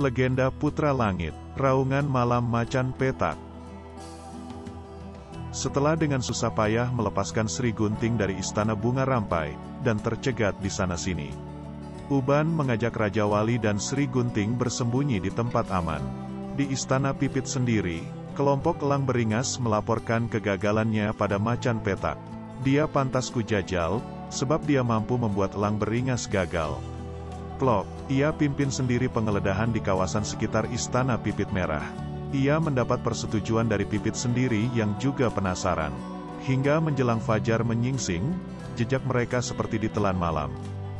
Legenda Putra Langit, Raungan Malam Macan Petak. Setelah dengan susah payah melepaskan Sri Gunting dari Istana Bunga Rampai, dan tercegat di sana-sini, Uban mengajak Raja Wali dan Sri Gunting bersembunyi di tempat aman. Di Istana Pipit sendiri, kelompok elang beringas melaporkan kegagalannya pada Macan Petak. Dia pantas kujajal, sebab dia mampu membuat elang beringas gagal. Plok, ia pimpin sendiri penggeledahan di kawasan sekitar Istana Pipit Merah. Ia mendapat persetujuan dari Pipit sendiri yang juga penasaran. Hingga menjelang fajar menyingsing, jejak mereka seperti ditelan malam.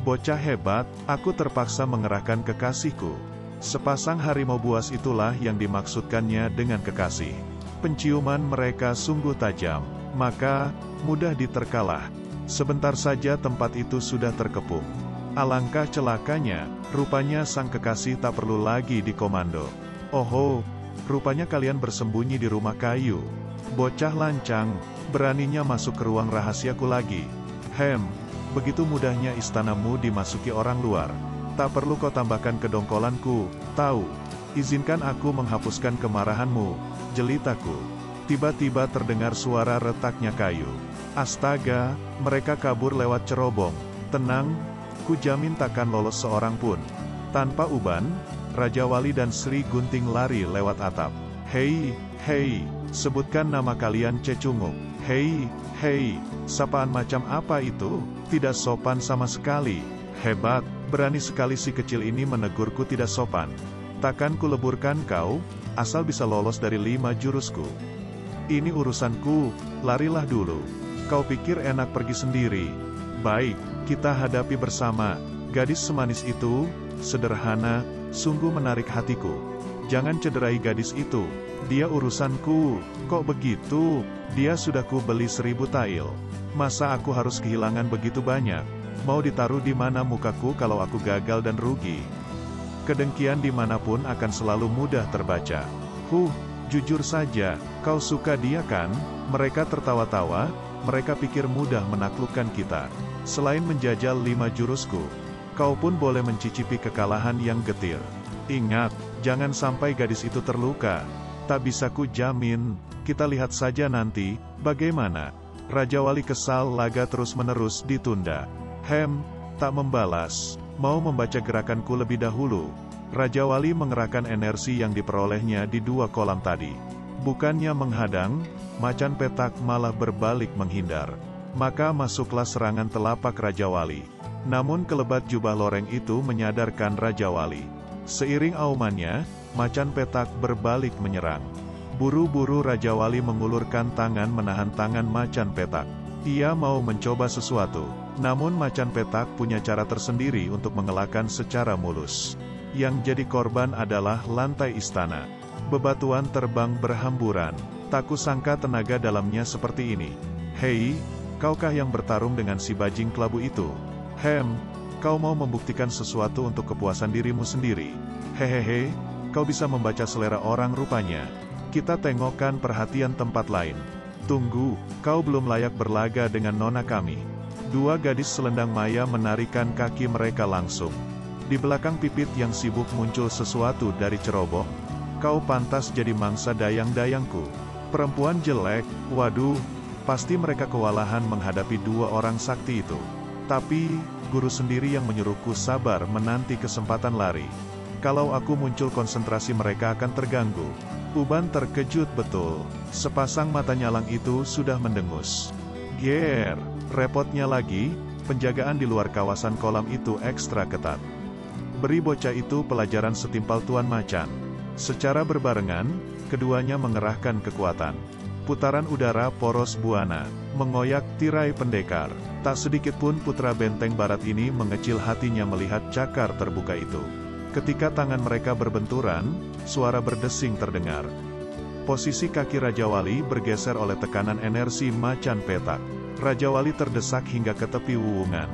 Bocah hebat, aku terpaksa mengerahkan kekasihku. Sepasang harimau buas itulah yang dimaksudkannya dengan kekasih. Penciuman mereka sungguh tajam, maka mudah diterkalah. Sebentar saja tempat itu sudah terkepung. Alangkah celakanya, rupanya sang kekasih tak perlu lagi dikomando. Oho, rupanya kalian bersembunyi di rumah kayu. Bocah lancang, beraninya masuk ke ruang rahasiaku lagi. Begitu mudahnya istanamu dimasuki orang luar. Tak perlu kau tambahkan kedongkolanku, tahu. Izinkan aku menghapuskan kemarahanmu, jelitaku. Tiba-tiba terdengar suara retaknya kayu. Astaga, mereka kabur lewat cerobong. Tenang, ku jamin takkan lolos seorang pun. Tanpa Uban, Raja Wali dan Sri Gunting lari lewat atap. Hei, sebutkan nama kalian cecunguk. Hei, sapaan macam apa itu? Tidak sopan sama sekali. Hebat, berani sekali si kecil ini menegurku tidak sopan. Takkan ku leburkan kau, asal bisa lolos dari 5 jurusku. Ini urusanku, larilah dulu. Kau pikir enak pergi sendiri? Baik, kita hadapi bersama. Gadis semanis itu, sederhana, sungguh menarik hatiku. Jangan cederai gadis itu. Dia urusanku. Kok begitu? Dia sudah ku beli 1000 tail. Masa aku harus kehilangan begitu banyak? Mau ditaruh di mana mukaku kalau aku gagal dan rugi? Kedengkian dimanapun akan selalu mudah terbaca. Jujur saja, kau suka dia kan? Mereka tertawa-tawa, mereka pikir mudah menaklukkan kita. Selain menjajal 5 jurusku, kau pun boleh mencicipi kekalahan yang getir. Ingat, jangan sampai gadis itu terluka. Tak bisa ku jamin, kita lihat saja nanti, bagaimana? Raja Wali kesal laga terus-menerus ditunda. Tak membalas, mau membaca gerakanku lebih dahulu. Raja Wali mengerahkan energi yang diperolehnya di 2 kolam tadi. Bukannya menghadang, Macan Petak malah berbalik menghindar. Maka masuklah serangan telapak Raja Wali. Namun kelebat jubah loreng itu menyadarkan Raja Wali. Seiring aumannya, Macan Petak berbalik menyerang. Buru-buru Raja Wali mengulurkan tangan menahan tangan Macan Petak. Ia mau mencoba sesuatu, namun Macan Petak punya cara tersendiri untuk mengelakkan secara mulus. Yang jadi korban adalah lantai istana. Bebatuan terbang berhamburan. Tak kusangka tenaga dalamnya seperti ini. Hei, kaukah yang bertarung dengan si bajing kelabu itu? Kau mau membuktikan sesuatu untuk kepuasan dirimu sendiri. Hehehe, kau bisa membaca selera orang rupanya. Kita tengokkan perhatian tempat lain. Tunggu, kau belum layak berlaga dengan nona kami. 2 gadis selendang maya menarikan kaki mereka langsung. Di belakang Pipit yang sibuk muncul sesuatu dari cerobong. Kau pantas jadi mangsa dayang-dayangku. Perempuan jelek, waduh, pasti mereka kewalahan menghadapi 2 orang sakti itu. Tapi, guru sendiri yang menyuruhku sabar menanti kesempatan lari. Kalau aku muncul konsentrasi mereka akan terganggu. Uban terkejut betul. Sepasang mata nyalang itu sudah mendengus. Repotnya lagi, penjagaan di luar kawasan kolam itu ekstra ketat. Beri bocah itu pelajaran setimpal Tuan Macan. Secara berbarengan, keduanya mengerahkan kekuatan. Putaran udara poros buana, mengoyak tirai pendekar. Tak sedikit pun putra benteng barat ini mengecil hatinya melihat cakar terbuka itu. Ketika tangan mereka berbenturan, suara berdesing terdengar. Posisi kaki Raja Wali bergeser oleh tekanan energi Macan Petak. Raja Wali terdesak hingga ke tepi wuwungan.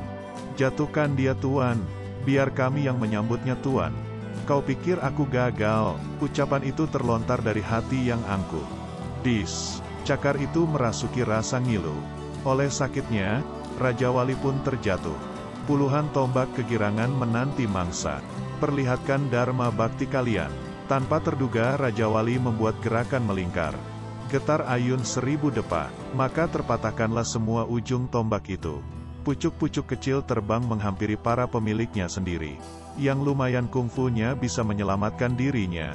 Jatuhkan dia Tuan, biar kami yang menyambutnya Tuan. Kau pikir aku gagal? Ucapan itu terlontar dari hati yang angkuh. Dis, cakar itu merasuki rasa ngilu. Oleh sakitnya, Raja Wali pun terjatuh. Puluhan tombak kegirangan menanti mangsa. perlihatkan Dharma Bakti kalian. Tanpa terduga Raja Wali membuat gerakan melingkar. Getar ayun 1000 depa, maka terpatahkanlah semua ujung tombak itu. Pucuk-pucuk kecil terbang menghampiri para pemiliknya sendiri. Yang lumayan kungfunya bisa menyelamatkan dirinya.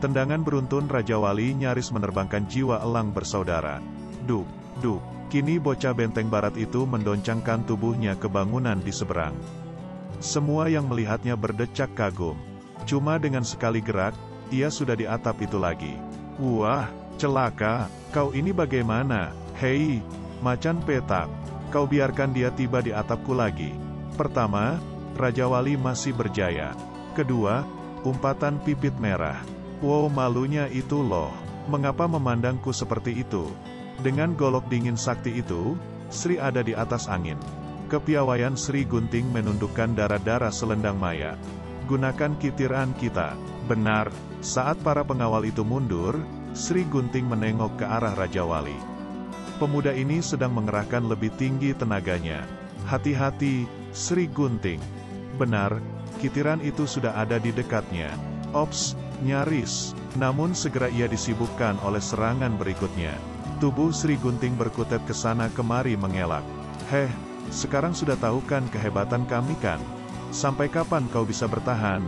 Tendangan beruntun Raja Wali nyaris menerbangkan jiwa elang bersaudara. Duk, duk, kini bocah benteng barat itu mendoncangkan tubuhnya ke bangunan di seberang. Semua yang melihatnya berdecak kagum. Cuma dengan sekali gerak, ia sudah di atap itu lagi. Wah, celaka, kau ini bagaimana? Hei, macan petak, kau biarkan dia tiba di atapku lagi. Pertama, Raja Wali masih berjaya. Kedua, umpatan pipit merah. Wow, malunya itu loh, mengapa memandangku seperti itu? Dengan golok dingin sakti itu, Sri ada di atas angin. Kepiawaian Sri Gunting menundukkan darah-darah selendang maya. Gunakan kitiran kita. Benar, saat para pengawal itu mundur, Sri Gunting menengok ke arah Raja Wali. Pemuda ini sedang mengerahkan lebih tinggi tenaganya. Hati-hati, Sri Gunting. Benar, kitiran itu sudah ada di dekatnya. Ops, nyaris. Namun segera ia disibukkan oleh serangan berikutnya. Tubuh Sri Gunting berkutet ke sana kemari mengelak. Heh, sekarang sudah tahu kan kehebatan kami kan? Sampai kapan kau bisa bertahan?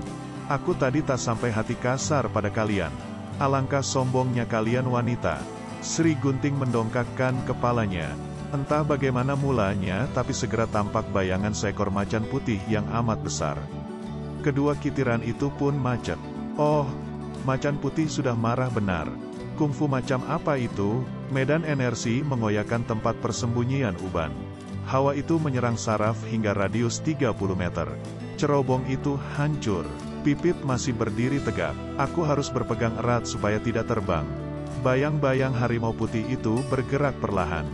Aku tadi tak sampai hati kasar pada kalian. Alangkah sombongnya kalian wanita. Sri Gunting mendongakkan kepalanya. Entah bagaimana mulanya, tapi segera tampak bayangan seekor macan putih yang amat besar. Kedua kitiran itu pun macet. Oh, macan putih sudah marah benar. Kungfu macam apa itu? Medan energi mengoyakkan tempat persembunyian Uban. Hawa itu menyerang saraf hingga radius 30 meter. Cerobong itu hancur. Pipit masih berdiri tegak. Aku harus berpegang erat supaya tidak terbang. Bayang-bayang harimau putih itu bergerak perlahan.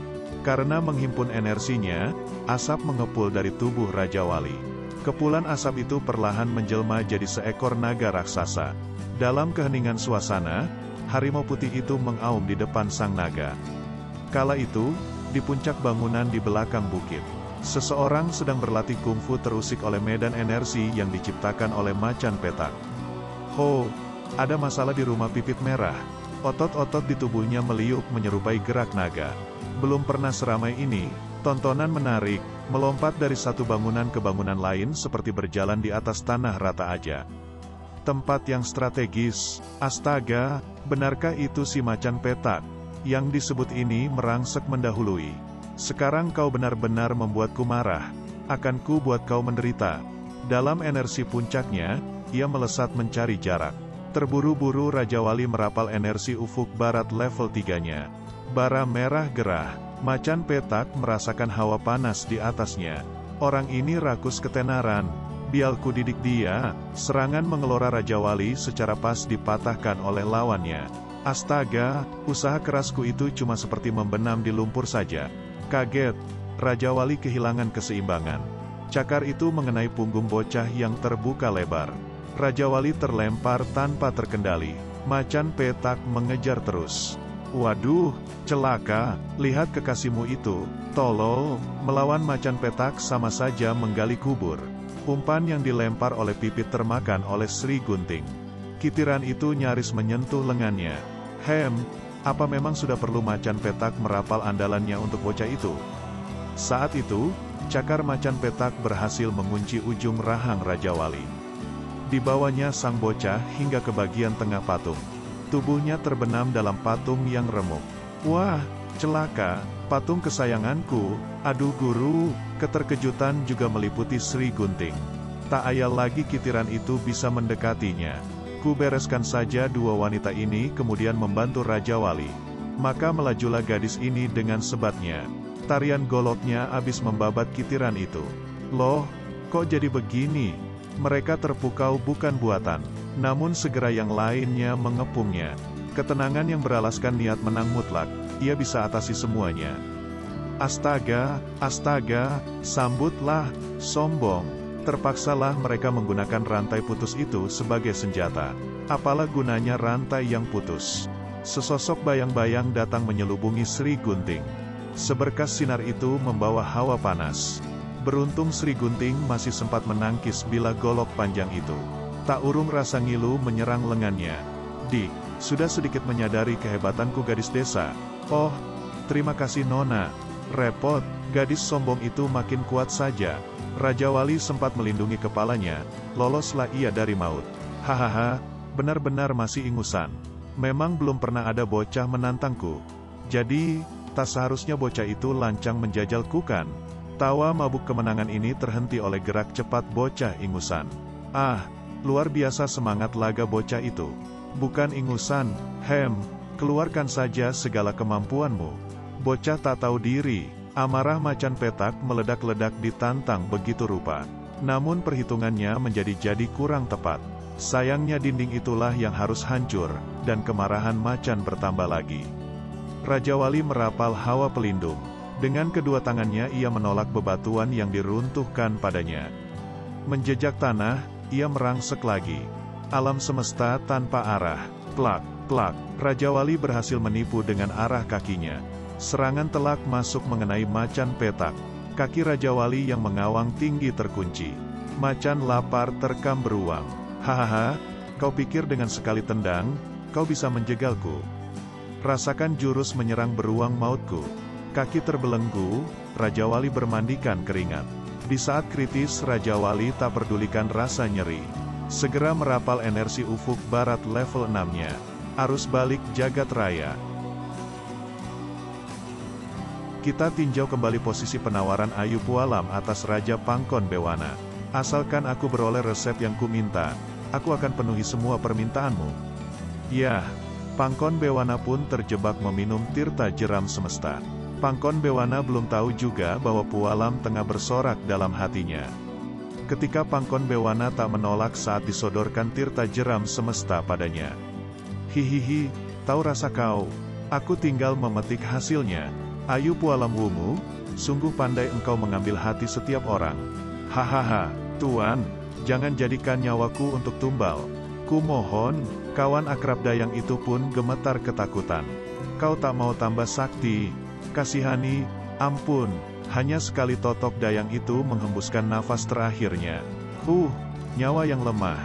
Karena menghimpun energinya, asap mengepul dari tubuh Raja Wali. Kepulan asap itu perlahan menjelma jadi seekor naga raksasa. Dalam keheningan suasana, harimau putih itu mengaum di depan sang naga. Kala itu, di puncak bangunan di belakang bukit, seseorang sedang berlatih kungfu terusik oleh medan energi yang diciptakan oleh macan petak. Ho, ada masalah di rumah pipit merah. Otot-otot di tubuhnya meliuk menyerupai gerak naga. Belum pernah seramai ini. Tontonan menarik, melompat dari satu bangunan ke bangunan lain seperti berjalan di atas tanah rata aja. Tempat yang strategis. Astaga, benarkah itu si macan petak? Yang disebut ini merangsek mendahului. Sekarang kau benar-benar membuatku marah. Akan ku buat kau menderita. Dalam energi puncaknya, ia melesat mencari jarak. Terburu-buru Raja Wali merapal energi ufuk barat level 3-nya. Bara merah gerah. Macan petak merasakan hawa panas di atasnya. Orang ini rakus ketenaran. Biar ku didik dia. Serangan mengelora Raja Wali secara pas dipatahkan oleh lawannya. Astaga, usaha kerasku itu cuma seperti membenam di lumpur saja. Kaget, Raja Wali kehilangan keseimbangan. Cakar itu mengenai punggung bocah yang terbuka lebar. Raja Wali terlempar tanpa terkendali. Macan petak mengejar terus. Waduh, celaka, lihat kekasihmu itu, tolol, melawan macan petak sama saja menggali kubur. Umpan yang dilempar oleh pipit termakan oleh Sri Gunting. Kitiran itu nyaris menyentuh lengannya. Apa memang sudah perlu macan petak merapal andalannya untuk bocah itu? Saat itu, cakar macan petak berhasil mengunci ujung rahang Raja Wali. Dibawanya sang bocah hingga ke bagian tengah patung. Tubuhnya terbenam dalam patung yang remuk. Wah, celaka, patung kesayanganku, aduh guru, keterkejutan juga meliputi Sri Gunting. Tak ayal lagi kitiran itu bisa mendekatinya. Ku bereskan saja dua wanita ini kemudian membantu Raja Wali. Maka melajulah gadis ini dengan sebatnya. Tarian goloknya habis membabat kitiran itu. Loh, kok jadi begini? Mereka terpukau bukan buatan. Namun segera yang lainnya mengepungnya. Ketenangan yang beralaskan niat menang mutlak. Ia bisa atasi semuanya. Astaga, astaga, sambutlah, sombong. Terpaksalah mereka menggunakan rantai putus itu sebagai senjata. Apalah gunanya rantai yang putus? Sesosok bayang-bayang datang menyelubungi Sri Gunting. Seberkas sinar itu membawa hawa panas. Beruntung Sri Gunting masih sempat menangkis bila golok panjang itu. Tak urung rasa ngilu menyerang lengannya. Dik, sudah sedikit menyadari kehebatanku gadis desa. Oh, terima kasih Nona. Repot, gadis sombong itu makin kuat saja. Raja Wali sempat melindungi kepalanya, loloslah ia dari maut. Hahaha, benar-benar masih ingusan. Memang belum pernah ada bocah menantangku. Jadi, tak seharusnya bocah itu lancang menjajalku kan? Tawa mabuk kemenangan ini terhenti oleh gerak cepat bocah ingusan. Ah, luar biasa semangat laga bocah itu. Bukan ingusan, keluarkan saja segala kemampuanmu. Bocah tak tahu diri. Amarah macan petak meledak-ledak ditantang begitu rupa. Namun perhitungannya menjadi kurang tepat. Sayangnya dinding itulah yang harus hancur, dan kemarahan macan bertambah lagi. Raja Wali merapal hawa pelindung. Dengan kedua tangannya ia menolak bebatuan yang diruntuhkan padanya. Menjejak tanah, ia merangsek lagi. Alam semesta tanpa arah. Plak, plak. Raja Wali berhasil menipu dengan arah kakinya. Serangan telak masuk mengenai macan petak. Kaki Raja Wali yang mengawang tinggi terkunci. Macan lapar terkam beruang. Hahaha, kau pikir dengan sekali tendang, kau bisa menjegalku? Rasakan jurus menyerang beruang mautku. Kaki terbelenggu, Raja Wali bermandikan keringat. Di saat kritis Raja Wali tak pedulikan rasa nyeri. Segera merapal energi ufuk barat level 6-nya. Arus balik jagat raya. Kita tinjau kembali posisi penawaran Ayu Pualam atas Raja Pangkon Bewana. Asalkan aku beroleh resep yang ku minta, aku akan penuhi semua permintaanmu. Yah, Pangkon Bewana pun terjebak meminum tirta jeram semesta. Pangkon Bewana belum tahu juga bahwa Pualam tengah bersorak dalam hatinya. Ketika Pangkon Bewana tak menolak saat disodorkan tirta jeram semesta padanya. Hihihi, tahu rasa kau, aku tinggal memetik hasilnya. Ayu Pualam Wumu, sungguh pandai engkau mengambil hati setiap orang. Hahaha, Tuan, jangan jadikan nyawaku untuk tumbal. Kumohon, kawan akrab Dayang itu pun gemetar ketakutan. Kau tak mau tambah sakti? Kasihani, ampun, hanya sekali totok Dayang itu menghembuskan nafas terakhirnya. Nyawa yang lemah.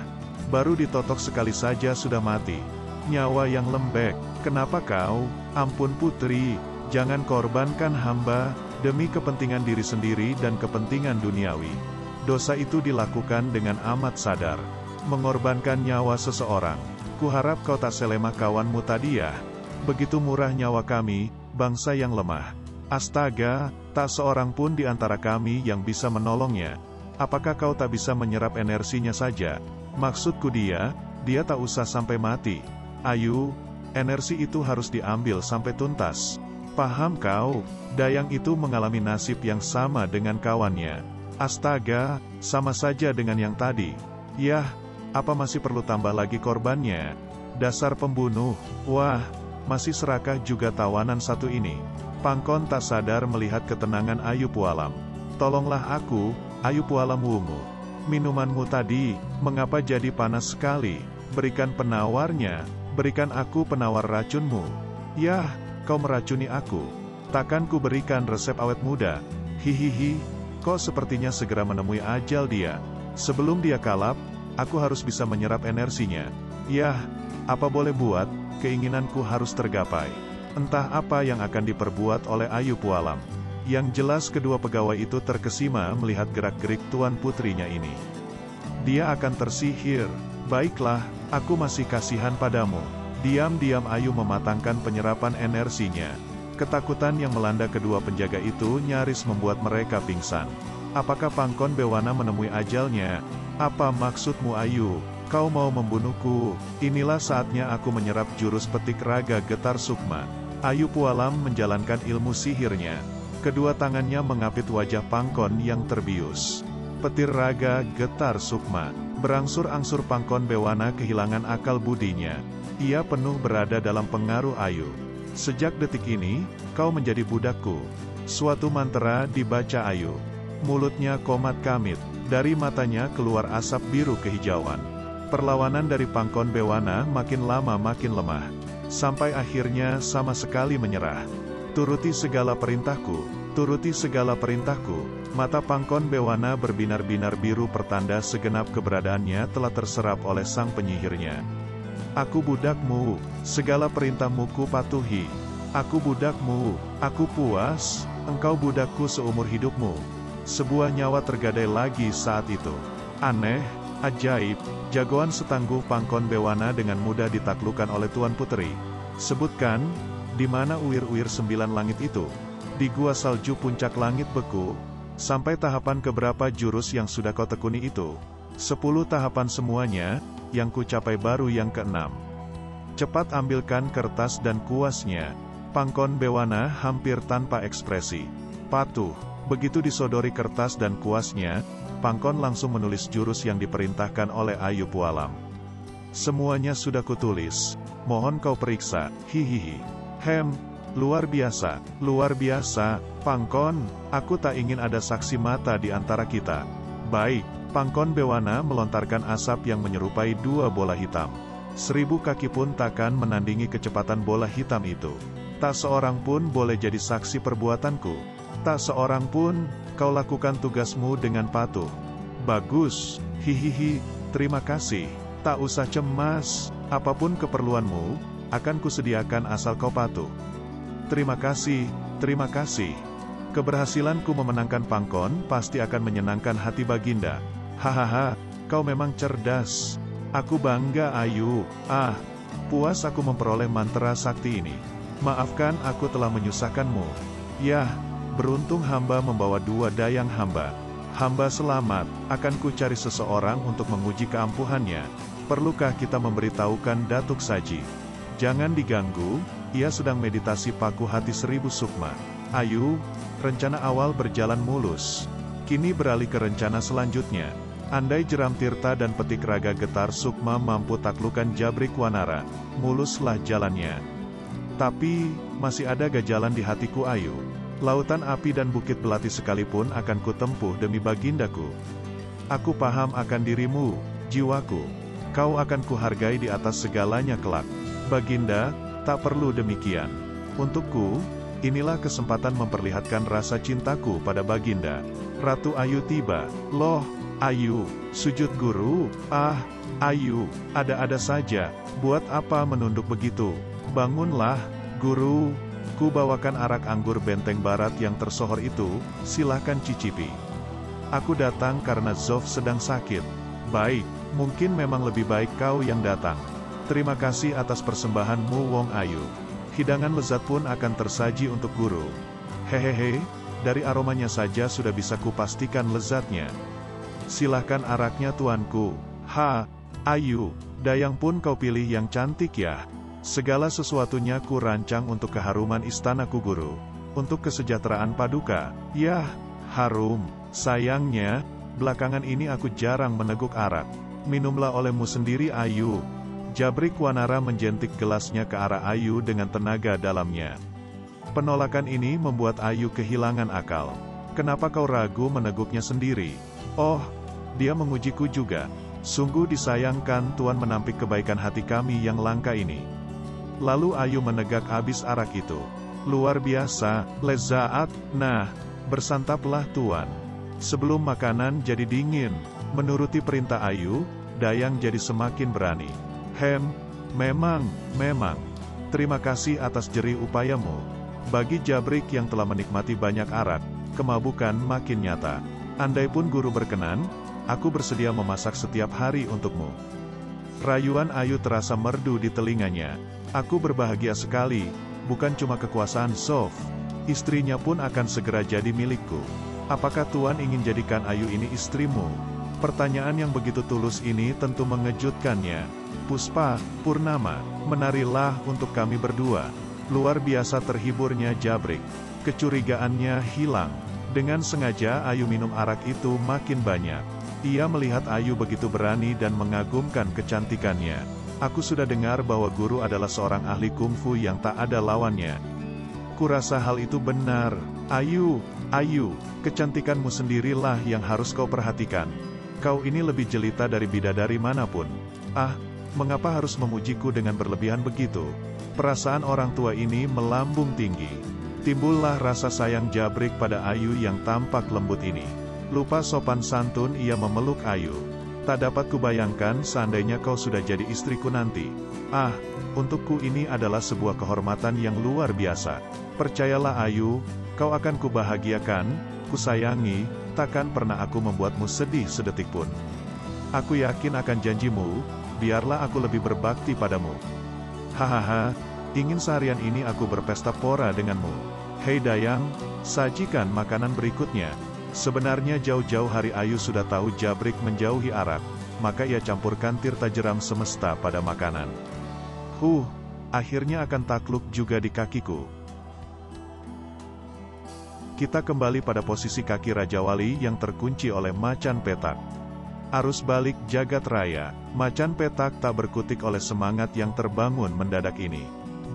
Baru ditotok sekali saja sudah mati. Nyawa yang lembek, kenapa kau? Ampun putri. Jangan korbankan hamba, demi kepentingan diri sendiri dan kepentingan duniawi. Dosa itu dilakukan dengan amat sadar. Mengorbankan nyawa seseorang. Kuharap kau tak selemah kawanmu tadi ya. Begitu murah nyawa kami, bangsa yang lemah. Astaga, tak seorang pun di antara kami yang bisa menolongnya. Apakah kau tak bisa menyerap energinya saja? Maksudku dia tak usah sampai mati. Ayu, energi itu harus diambil sampai tuntas. Paham kau? Dayang itu mengalami nasib yang sama dengan kawannya. Astaga, sama saja dengan yang tadi. Yah, apa masih perlu tambah lagi korbannya? Dasar pembunuh. Wah, masih serakah juga tawanan satu ini. Pangkon tak sadar melihat ketenangan Ayu Pualam. Tolonglah aku, Ayu Pualam Wumu. Minumanmu tadi, mengapa jadi panas sekali? Berikan penawarnya, berikan aku penawar racunmu. Yah, kau meracuni aku. Takkan ku berikan resep awet muda. Hihihi, kok sepertinya segera menemui ajal dia. Sebelum dia kalap, aku harus bisa menyerap energinya. Yah, apa boleh buat, keinginanku harus tergapai. Entah apa yang akan diperbuat oleh Ayu Pualam. Yang jelas kedua pegawai itu terkesima melihat gerak-gerik tuan putrinya ini. Dia akan tersihir. Baiklah, aku masih kasihan padamu. Diam-diam Ayu mematangkan penyerapan energinya. Ketakutan yang melanda kedua penjaga itu nyaris membuat mereka pingsan. Apakah Pangkon Bewana menemui ajalnya? Apa maksudmu Ayu? Kau mau membunuhku? Inilah saatnya aku menyerap jurus petik raga getar sukma. Ayu Pualam menjalankan ilmu sihirnya. Kedua tangannya mengapit wajah Pangkon yang terbius. Petir raga getar sukma. Berangsur-angsur Pangkon Bewana kehilangan akal budinya. Ia penuh berada dalam pengaruh Ayu. Sejak detik ini, kau menjadi budakku. Suatu mantra dibaca Ayu. Mulutnya komat kamit. Dari matanya keluar asap biru kehijauan. Perlawanan dari Pangkon Bewana makin lama makin lemah. Sampai akhirnya sama sekali menyerah. Turuti segala perintahku. Turuti segala perintahku. Mata Pangkon Bewana berbinar-binar biru pertanda segenap keberadaannya telah terserap oleh sang penyihirnya. Aku budakmu, segala perintahmu ku patuhi. Aku budakmu, aku puas, engkau budakku seumur hidupmu. Sebuah nyawa tergadai lagi saat itu. Aneh, ajaib, jagoan setangguh Pangkon Bewana dengan mudah ditaklukkan oleh Tuan Puteri. Sebutkan, di mana uir-uir 9 langit itu? Di gua salju puncak langit beku? Sampai tahapan keberapa jurus yang sudah kau tekuni itu? 10 tahapan semuanya, yang ku capai baru yang ke-6. Cepat ambilkan kertas dan kuasnya. Pangkon Bewana hampir tanpa ekspresi. Patuh. Begitu disodori kertas dan kuasnya, Pangkon langsung menulis jurus yang diperintahkan oleh Ayu Pualam. Semuanya sudah kutulis. Mohon kau periksa. Hihihi. Luar biasa, Pangkon, aku tak ingin ada saksi mata di antara kita. Baik, Pangkon Bewana melontarkan asap yang menyerupai 2 bola hitam. 1000 kaki pun takkan menandingi kecepatan bola hitam itu. Tak seorang pun boleh jadi saksi perbuatanku. Tak seorang pun, kau lakukan tugasmu dengan patuh. Bagus, hihihi, terima kasih. Tak usah cemas, apapun keperluanmu, akan kusediakan asal kau patuh. Terima kasih, terima kasih. Keberhasilanku memenangkan Pangkon pasti akan menyenangkan hati Baginda. Hahaha, kau memang cerdas. Aku bangga Ayu. Puas aku memperoleh mantra sakti ini. Maafkan aku telah menyusahkanmu. Yah, beruntung hamba membawa 2 dayang hamba. Hamba selamat, akan ku cari seseorang untuk menguji keampuhannya. Perlukah kita memberitahukan Datuk Saji? Jangan diganggu, ia sedang meditasi paku hati 1000 sukma. Ayu, rencana awal berjalan mulus. Kini beralih ke rencana selanjutnya. Andai Jeram Tirta dan Petik Raga Getar Sukma mampu taklukan Jabrik Wanara, muluslah jalannya. Tapi, masih ada gajalan di hatiku Ayu. Lautan api dan bukit belati sekalipun akan kutempuh demi Bagindaku. Aku paham akan dirimu, jiwaku. Kau akan kuhargai di atas segalanya kelak. Baginda, tak perlu demikian. Untukku, inilah kesempatan memperlihatkan rasa cintaku pada Baginda. Ratu Ayu tiba. Loh, Ayu, sujud guru? Ayu, ada-ada saja. Buat apa menunduk begitu? Bangunlah, guru. Ku bawakan arak anggur Benteng Barat yang tersohor itu, silahkan cicipi. Aku datang karena Zof sedang sakit. Baik, mungkin memang lebih baik kau yang datang. Terima kasih atas persembahanmu Wong Ayu. Hidangan lezat pun akan tersaji untuk guru. Hehehe, dari aromanya saja sudah bisa kupastikan lezatnya. Silahkan araknya tuanku. Ayu, dayang pun kau pilih yang cantik ya. Segala sesuatunya ku rancang untuk keharuman istanaku guru. Untuk kesejahteraan Paduka. Yah, harum. Sayangnya, belakangan ini aku jarang meneguk arak. Minumlah olehmu sendiri Ayu. Jabrik Wanara menjentik gelasnya ke arah Ayu dengan tenaga dalamnya. Penolakan ini membuat Ayu kehilangan akal. Kenapa kau ragu meneguknya sendiri? Oh, dia mengujiku juga. Sungguh disayangkan Tuan menampik kebaikan hati kami yang langka ini. Lalu Ayu menegak habis arak itu. Luar biasa, lezat. Nah, bersantaplah Tuan. Sebelum makanan jadi dingin. Menuruti perintah Ayu, Dayang jadi semakin berani. Memang. Terima kasih atas jerih upayamu. Bagi Jabrik yang telah menikmati banyak arak, kemabukan makin nyata. Andai pun guru berkenan, aku bersedia memasak setiap hari untukmu. Rayuan Ayu terasa merdu di telinganya. Aku berbahagia sekali, bukan cuma kekuasaan Zof, istrinya pun akan segera jadi milikku. Apakah Tuan ingin jadikan Ayu ini istrimu? Pertanyaan yang begitu tulus ini tentu mengejutkannya. Puspa, Purnama, menarilah untuk kami berdua. Luar biasa terhiburnya Jabrik. Kecurigaannya hilang. Dengan sengaja Ayu minum arak itu makin banyak. Ia melihat Ayu begitu berani dan mengagumkan kecantikannya. Aku sudah dengar bahwa guru adalah seorang ahli kungfu yang tak ada lawannya. Kurasa hal itu benar. Ayu, kecantikanmu sendirilah yang harus kau perhatikan. Kau ini lebih jelita dari bidadari manapun. Mengapa harus memujiku dengan berlebihan begitu? Perasaan orang tua ini melambung tinggi. Timbullah rasa sayang Jabrik pada Ayu yang tampak lembut ini. Lupa sopan santun ia memeluk Ayu. Tak dapat kubayangkan seandainya kau sudah jadi istriku nanti. Ah, untukku ini adalah sebuah kehormatan yang luar biasa. Percayalah Ayu, kau akan kubahagiakan, kusayangi, takkan pernah aku membuatmu sedih sedetik pun. Aku yakin akan janjimu, biarlah aku lebih berbakti padamu. Hahaha, ingin seharian ini aku berpesta pora denganmu. Hei Dayang, sajikan makanan berikutnya. Sebenarnya jauh-jauh hari Ayu sudah tahu Jabrik menjauhi arak, maka ia campurkan tirta jeram semesta pada makanan. Akhirnya akan takluk juga di kakiku. Kita kembali pada posisi kaki Raja Wali yang terkunci oleh macan petak. Arus balik jagat raya, macan petak tak berkutik oleh semangat yang terbangun mendadak ini.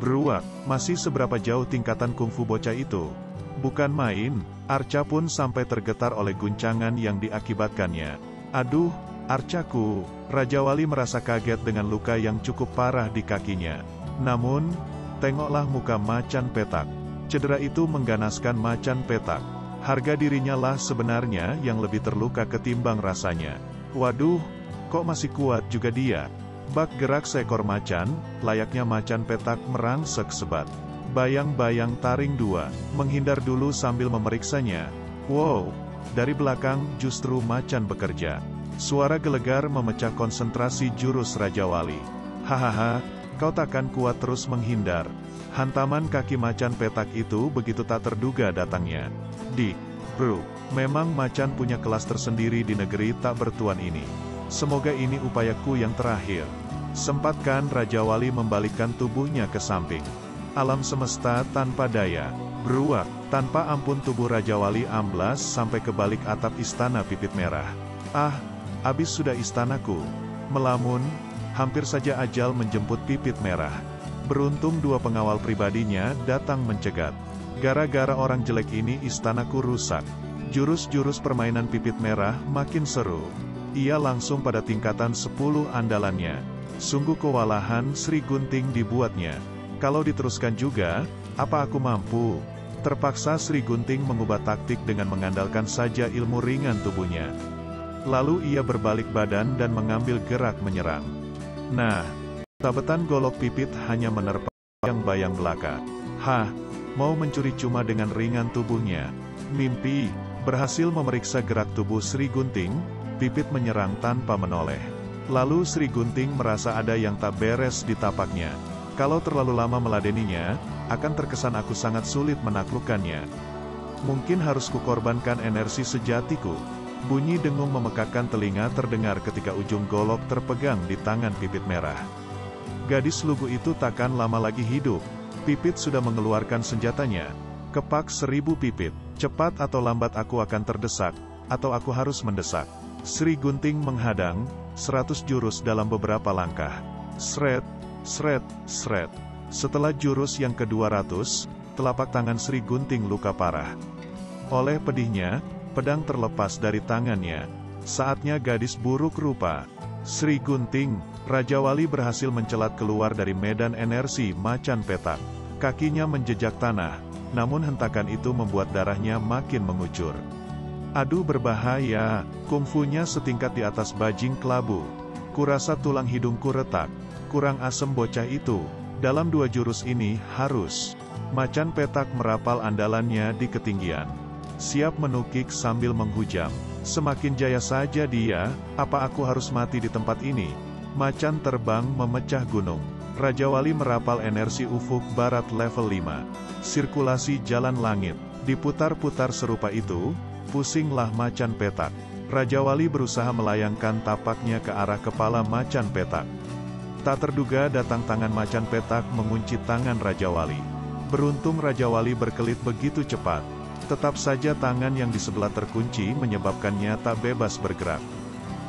Beruak, masih seberapa jauh tingkatan kungfu bocah itu? Bukan main, Arca pun sampai tergetar oleh guncangan yang diakibatkannya. Aduh, Arcaku, Raja Wali merasa kaget dengan luka yang cukup parah di kakinya. Namun, tengoklah muka macan petak. Cedera itu mengganaskan macan petak. Harga dirinya lah sebenarnya yang lebih terluka ketimbang rasanya. Waduh, kok masih kuat juga dia? Bak gerak seekor macan, layaknya macan petak merangsek sebat. Bayang-bayang taring dua, menghindar dulu sambil memeriksanya. Wow, dari belakang justru macan bekerja. Suara gelegar memecah konsentrasi jurus Raja Wali. Hahaha, kau takkan kuat terus menghindar. Hantaman kaki macan petak itu begitu tak terduga datangnya. Bro, memang macan punya kelas tersendiri di negeri tak bertuan ini. Semoga ini upayaku yang terakhir. Sempatkan Raja Wali membalikkan tubuhnya ke samping. Alam semesta tanpa daya, beruak, tanpa ampun tubuh Raja Wali amblas sampai ke balik atap istana Pipit Merah. Ah, habis sudah istanaku. Melamun, hampir saja ajal menjemput Pipit Merah. Beruntung dua pengawal pribadinya datang mencegat. Gara-gara orang jelek ini istanaku rusak. Jurus-jurus permainan Pipit Merah makin seru. Ia langsung pada tingkatan 10 andalannya. Sungguh kewalahan Sri Gunting dibuatnya. Kalau diteruskan juga, apa aku mampu? Terpaksa Sri Gunting mengubah taktik dengan mengandalkan saja ilmu ringan tubuhnya. Lalu ia berbalik badan dan mengambil gerak menyerang. Nah, sabetan golok Pipit hanya menerpa bayang-bayang belaka. Mau mencuri cuma dengan ringan tubuhnya. Mimpi, berhasil memeriksa gerak tubuh Sri Gunting, Pipit menyerang tanpa menoleh. Lalu Sri Gunting merasa ada yang tak beres di tapaknya. Kalau terlalu lama meladeninya, akan terkesan aku sangat sulit menaklukkannya. Mungkin harus kukorbankan energi sejatiku. Bunyi dengung memekakkan telinga terdengar ketika ujung golok terpegang di tangan Pipit Merah. Gadis lugu itu takkan lama lagi hidup. Pipit sudah mengeluarkan senjatanya. Kepak 1000 Pipit, cepat atau lambat aku akan terdesak, atau aku harus mendesak. Sri Gunting menghadang, 100 jurus dalam beberapa langkah. Sret, sret, sret. Setelah jurus yang ke-200, telapak tangan Sri Gunting luka parah. Oleh pedihnya, pedang terlepas dari tangannya. Saatnya gadis buruk rupa. Sri Gunting, Raja Wali berhasil mencelat keluar dari medan energi macan petak. Kakinya menjejak tanah, namun hentakan itu membuat darahnya makin mengucur. Aduh berbahaya, kungfunya setingkat di atas bajing kelabu. Kurasa tulang hidungku retak. Kurang asem bocah itu. Dalam 2 jurus ini, harus. Macan petak merapal andalannya di ketinggian. Siap menukik sambil menghujam. Semakin jaya saja dia, apa aku harus mati di tempat ini? Macan terbang memecah gunung. Raja Wali merapal energi ufuk barat level 5. Sirkulasi jalan langit. Diputar-putar serupa itu, pusinglah macan petak. Raja Wali berusaha melayangkan tapaknya ke arah kepala macan petak. Tak terduga datang tangan macan petak mengunci tangan Raja Wali. Beruntung Raja Wali berkelit begitu cepat. Tetap saja tangan yang di sebelah terkunci menyebabkannya tak bebas bergerak.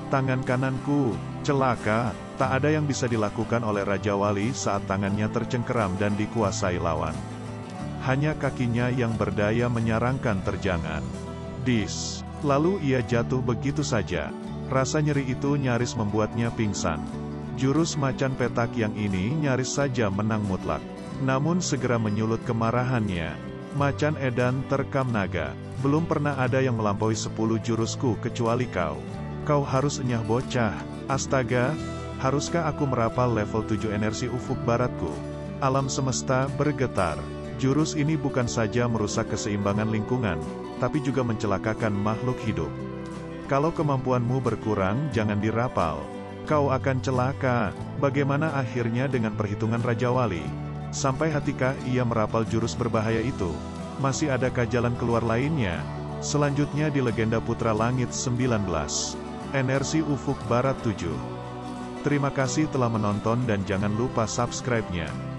Tangan kananku, celaka, tak ada yang bisa dilakukan oleh Raja Wali saat tangannya tercengkeram dan dikuasai lawan. Hanya kakinya yang berdaya menyarangkan terjangan. Dis. Lalu ia jatuh begitu saja. Rasa nyeri itu nyaris membuatnya pingsan. Jurus macan petak yang ini nyaris saja menang mutlak. Namun segera menyulut kemarahannya. Macan edan terkam naga. Belum pernah ada yang melampaui 10 jurusku kecuali kau. Kau harus enyah bocah. Astaga, haruskah aku merapal level 7 energi ufuk baratku? Alam semesta bergetar. Jurus ini bukan saja merusak keseimbangan lingkungan, tapi juga mencelakakan makhluk hidup. Kalau kemampuanmu berkurang, jangan dirapal. Kau akan celaka. Bagaimana akhirnya dengan perhitungan Raja Wali? Sampai hatikah ia merapal jurus berbahaya itu? Masih adakah jalan keluar lainnya? Selanjutnya di Legenda Putra Langit 19. Energi Ufuk Barat 7. Terima kasih telah menonton dan jangan lupa subscribe-nya.